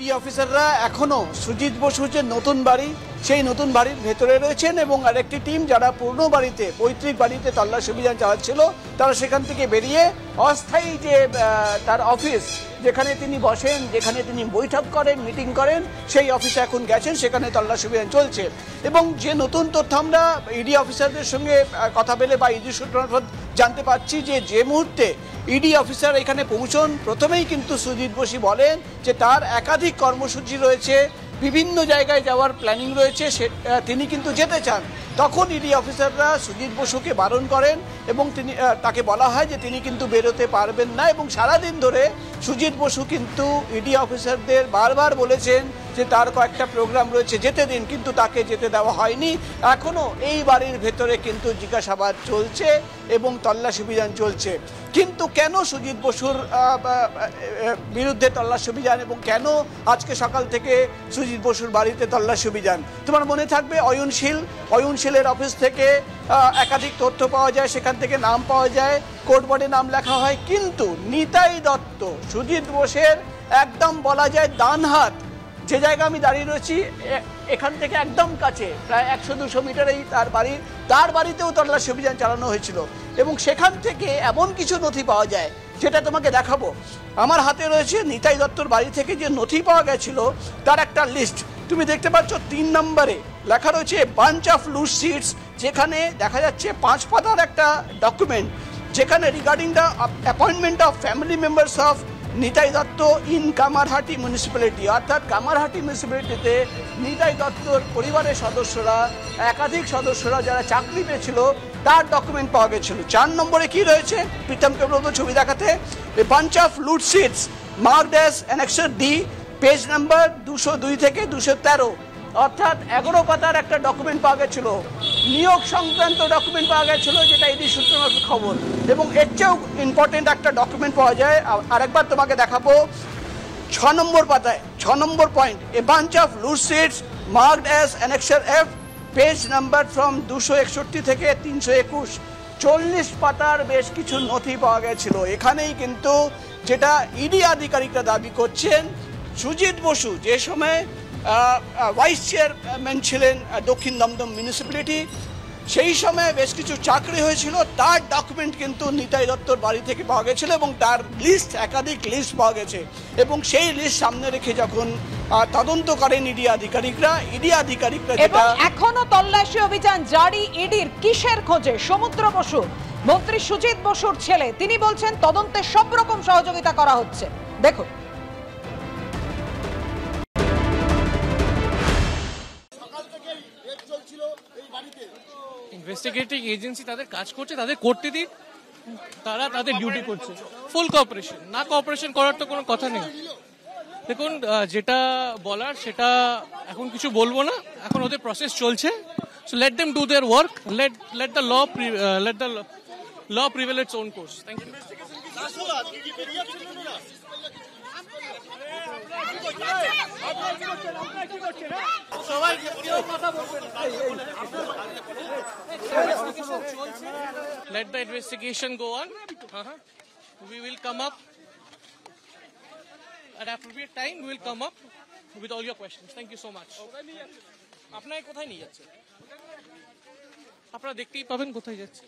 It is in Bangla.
ইডি অফিসাররা এখনো সুজিত বসুর যে নতুন বাড়ি সেই নতুন বাড়ির ভেতরে রয়েছেন এবং আরেকটি টিম যারা পুরনো বাড়িতে পৈতৃক বাড়িতে তল্লাশি অভিযান চালাচ্ছিল তারা সেখান থেকে বেরিয়ে অস্থায়ী যে তার অফিস যেখানে তিনি বসেন, যেখানে তিনি বৈঠক করেন, মিটিং করেন, সেই অফিসে এখন গেছেন, সেখানে তল্লাশি অভিযান চলছে। এবং যে নতুন তথ্য আমরা ইডি অফিসারদের সঙ্গে কথা বলে বা ইডি সূত্র জানতে পারছি যে মুহূর্তে ইডি অফিসার এখানে পৌঁছন প্রথমেই কিন্তু সুজিত বসু বলেন যে তার একাধিক কর্মসূচি রয়েছে, বিভিন্ন জায়গায় যাওয়ার প্ল্যানিং রয়েছে, তিনি কিন্তু যেতে চান। তখন ইডি অফিসাররা সুজিত বসুকে বারণ করেন এবং তাকে বলা হয় যে তিনি কিন্তু বেরোতে পারবেন না। এবং সারাদিন ধরে সুজিত বসু কিন্তু ইডি অফিসারদের বারবার বলেছেন যে তার কয়েকটা প্রোগ্রাম রয়েছে, যেতে দিন, কিন্তু তাকে যেতে দেওয়া হয়নি। এখনও এই বাড়ির ভেতরে কিন্তু জিজ্ঞাসাবাদ চলছে এবং তল্লাশি অভিযান চলছে। কিন্তু কেন সুজিত বসুর বিরুদ্ধে তল্লাশি অভিযান এবং কেন আজকে সকাল থেকে সুজিত বসুর বাড়িতে তল্লাশি অভিযান? তোমার মনে থাকবে অয়নশীলের অফিস থেকে একাধিক তথ্য পাওয়া যায়, সেখান থেকে নাম পাওয়া যায়, কোর্ট বোর্ডে নাম লেখা হয়, কিন্তু নিতাই দত্ত সুজিত বোসের একদম বলা যায় ডান হাত, যে জায়গা আমি দাঁড়িয়ে রয়েছি এখান থেকে একদম কাছে, প্রায় 100-200 মিটারেই তার বাড়িতেও তল্লাশি অভিযান চালানো হয়েছিল। এবং সেখান থেকে এমন কিছু নথি পাওয়া যায় যেটা তোমাকে দেখাবো। আমার হাতে রয়েছে নিতাই দত্তর বাড়ি থেকে যে নথি পাওয়া গেছিল তার একটা লিস্ট। তুমি দেখতে পাচ্ছ 3 নম্বরে লেখা রয়েছে বাঞ্চ অফ লুজ সিটস, যেখানে দেখা যাচ্ছে 5 পাতার একটা ডকুমেন্ট, যেখানে regarding the appointment of family members of Nitai Dutta in Kamarhati municipality. অর্থাৎ কামারহাটি মিউনিসিপ্যালিটিতে নিতাই দত্তর পরিবারের সদস্যরা, একাধিক সদস্যরা যারা চাকরি পেয়েছিল তার ডকুমেন্ট পাওয়া গেছিল। 4 নম্বরে কি রয়েছে, প্রীতমকে বলবো ছবি দেখাতে, a bunch of loot seats marked as annexure D, page number 202 থেকে 213, অর্থাৎ 11 পাতার একটা ডকুমেন্ট পাওয়া গেছিল, নিয়োগ সংক্রান্ত ডকুমেন্ট পাওয়া গেছিল, যেটা ইডি সূত্রে খবর। এবং এর চেয়েও ইম্পর্টেন্ট একটা ডকুমেন্ট পাওয়া যায়, আরেকবার তোমাকে দেখাবো। 6 নম্বর পাতায় 6 নম্বর point, a bunch of loose sheets marked as annexure F, page number from 261 থেকে 321, 40 পাতার বেশ কিছু নথি পাওয়া গেছিল। এখানেই কিন্তু যেটা ইডি আধিকারিকরা দাবি করছেন, সুজিত বসু যে সময় ভাইস চেয়ারম্যান ছিলেন দক্ষিণ দমদম মিউনিসিপ্যালিটি, সেই সময় বেশ কিছু চাকরি হয়েছিল, তার ডকুমেন্ট কিন্তু নিতাই দত্তর বাড়ি থেকে পাওয়া গেছিল এবং তার লিস্ট, একাধিক লিস্ট পাওয়া গেছে। এবং সেই লিস্ট সামনে রেখে যখন তদন্ত করেন ইডি আধিকারিকরা এবং এখনো তল্লাশি অভিযান জারি ইডির কিসের খোঁজে? সমুদ্র বসু, মন্ত্রী সুজিত বসুর ছেলে, তিনি বলছেন তদন্তে সব রকম সহযোগিতা করা হচ্ছে। দেখুন, ইনভেস্টিগেটিং এজেন্সি তাদের কাজ করছে, তাদের করতে দিন, তারা তাদের ডিউটি করছে। ফুল কোঅপারেশন, না কোঅপারেশন করার তো কোনো কথা নেই। দেখুন, যেটা বলার সেটা এখন কিছু বলবো না, এখন ওদের প্রসেস চলছে। So let them do their work, let the law prevail its own course. Thank you. Let the investigation go on. We will come up at appropriate time. We will come up with all your questions. Thank you so much. আপনারা কোথায় নিয়ে যাচ্ছেন? আপনারা দেখতেই পাবেন কোথায় যাচ্ছে।